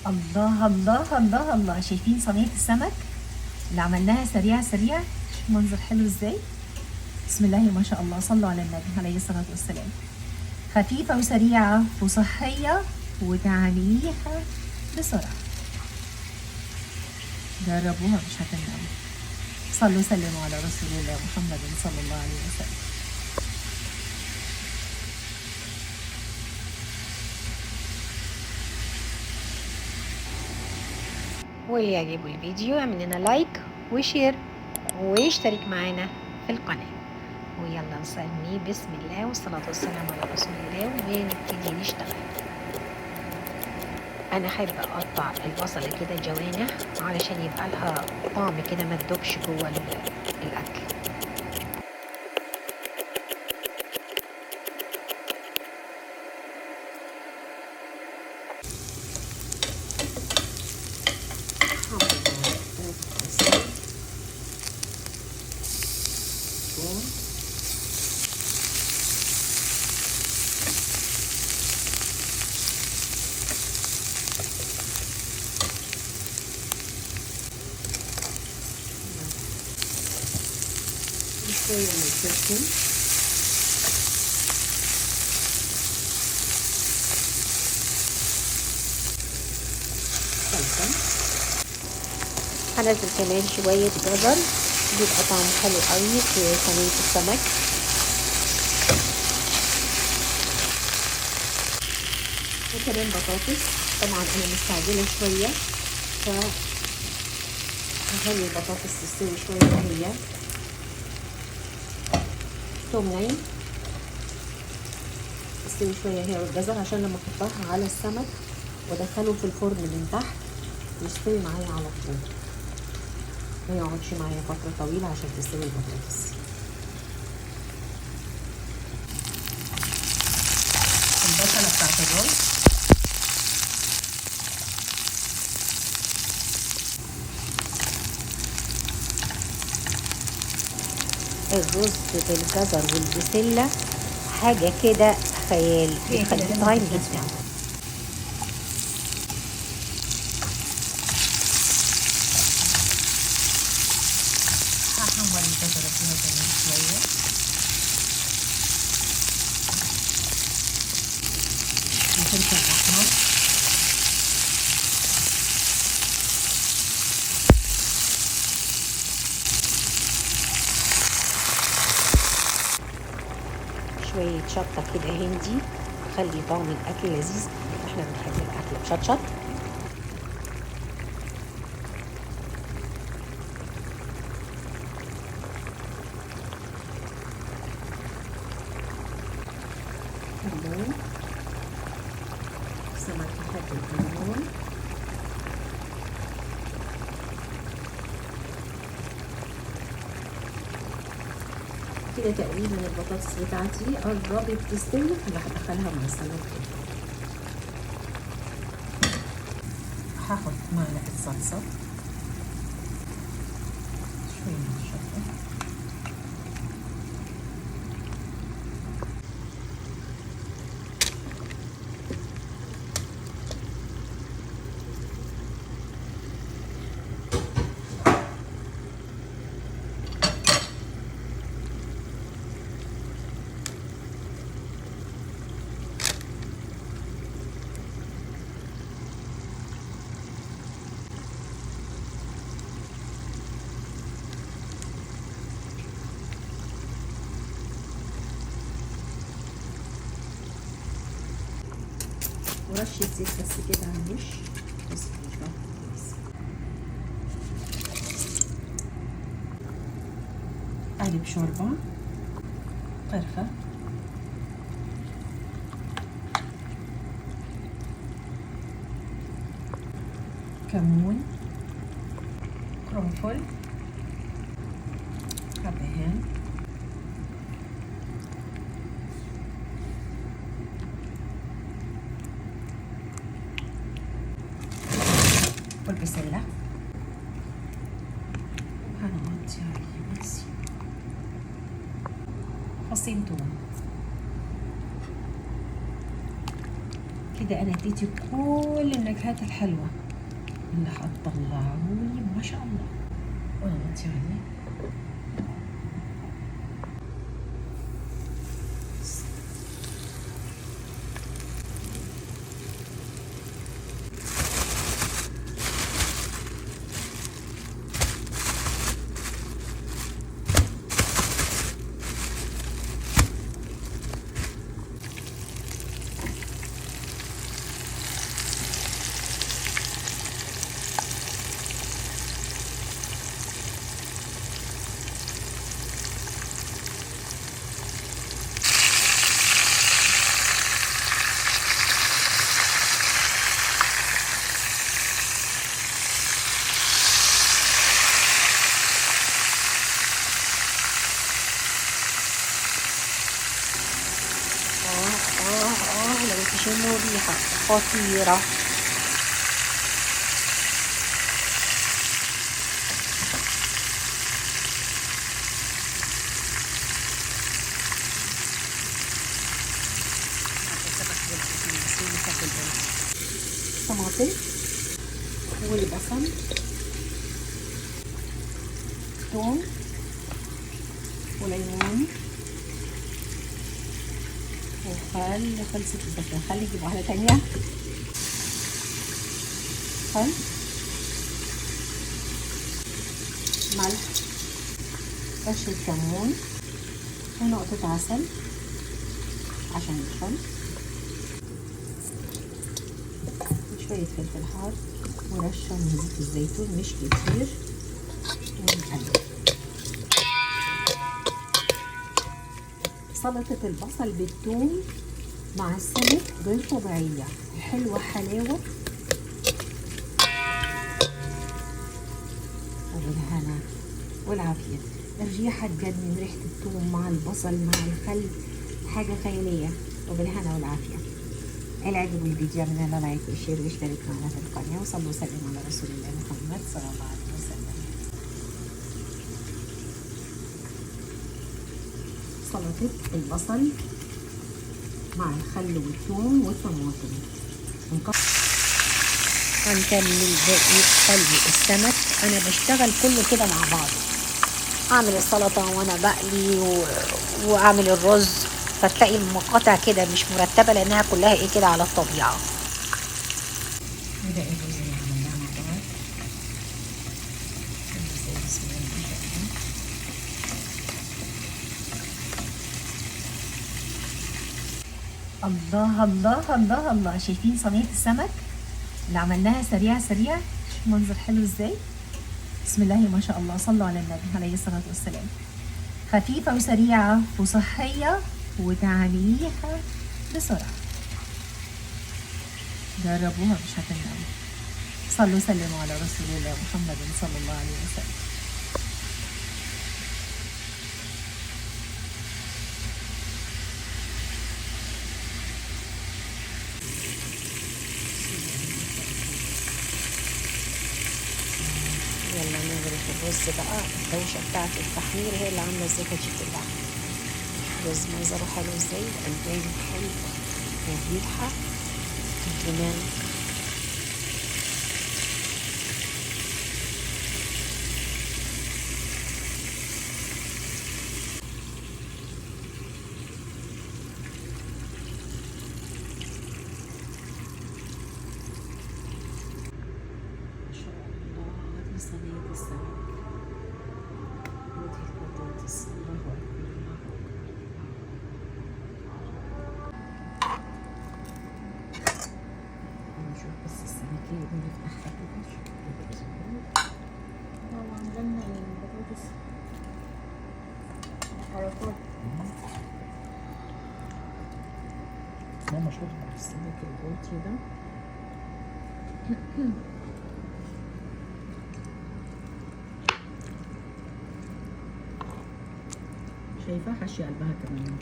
الله الله الله الله، شايفين صينية السمك اللي عملناها سريع سريع؟ شوف منظر حلو ازاي. بسم الله ما شاء الله، صلوا على النبي عليه الصلاة والسلام. خفيفة وسريعة وصحية وتعمليها بسرعة. جربوها مش هتندموا. صلوا وسلموا على رسول الله محمد صلى الله عليه وسلم. واللي يعجبه الفيديو اعمل لنا لايك وشير ويشترك معنا في القناة، ويلا نسميه بسم الله والصلاة والسلام على رسول الله ونبتدي نشتغل. انا احب اقطع البصلة كده جوانح علشان يبقى لها طعم كده ما تدوبش جوه الاكل. شوية من الفلفل، صلصة، هنزل كمان شوية جزر بيبقى طعمه حلو قوي في صينية السمك. وكمان بطاطس، طبعا انا مستعجلة شوية فهخلي البطاطس تستوي شوية هي. توم ناعم تستوي شوية هي والجزر عشان لما احطها على السمك وادخله في الفرن من تحت يستوي معايا على طول، ما يقعدش معايا فترة طويلة عشان تستوي البطاطس. البصلة بتاعت الرز الرز بالجزر والبسلة حاجة كده خيال، بيخليه طعم جدا. هحمر الجزر فيها كمان شوية، الفلفل الأحمر، شوية شطة كده هندي تخلي طعم الأكل لذيذ، احنا بنحب الأكل مشطشط. كمون، سمك بحب الكمون، كده تقريبا البطاطس بتاعتي قربت تستوي، راح ادخلها مع السمك كده. هاخد معلقة صلصة، شوية من الشطة، ورشة زيت بس كده على الوش بس مش كويس. قالب شوربة، قرفة، كمون، قرنفل، حبهان، والبسلة، وهنغطي عليه بس فصين توم. كده انا اديتي كل النكهات الحلوه اللي هتطلعولي ما شاء الله. واغطي عليه. لو تشموا ريحة خطيرة. طماطم والبصل، ثوم وليمون وخل. خلصت الزيتون، خلي نجيب واحدة تانية. خل، ملح، رشة كمون ونقطة عسل عشان الخل، وشوية فلفل حار ورشة من زيت الزيتون مش كتير، ونقلب. سلطة البصل بالثوم مع السمك غير طبيعية، حلوة حلاوة وبالهنا والعافية. الريحة تجنن، ريحة الثوم مع البصل مع الخل حاجة خيالية. وبالهنا والعافية. اللي عجبوا الفيديو يعملوا لايك وشير واشترك معنا في القناة، وصلوا وسلموا على رسول الله محمد صلى الله عليه وسلم. سلطة البصل مع الخل والثوم والطماطم. هنكمل باقي قلي السمك. انا بشتغل كله كده مع بعضه، اعمل السلطه وانا بقلي واعمل الرز، فتلاقي المقاطع كده مش مرتبه لانها كلها ايه كده على الطبيعه. باقي الرز اللي عملناه مع بعض. بسم الله ما شاء الله. الله الله الله، شايفين صينية السمك اللي عملناها سريع سريع؟ منظر حلو ازاي؟ بسم الله ما شاء الله، صلوا على النبي عليه الصلاة والسلام. خفيفة وسريعة وصحية وتعمليها بسرعة. جربوها مش هتندموا. صلوا وسلموا على رسول الله محمد صلى الله عليه وسلم. يلا نغرف الرز بقى. الدوشة بتاعت التحمير هي اللي عاملة الزيتة كلها. الرز منظره حلو ازاي، الألوان حلوة والريحة جنان. صينية السمك ودي البطاطس. الله أكبر الله أكبر. نشوف بس السمكية دي نفتحها كده نشوف. عندنا البطاطس حركات. ماما شوفها السمك البلطي ده. شايفة حشي قلبها كمان.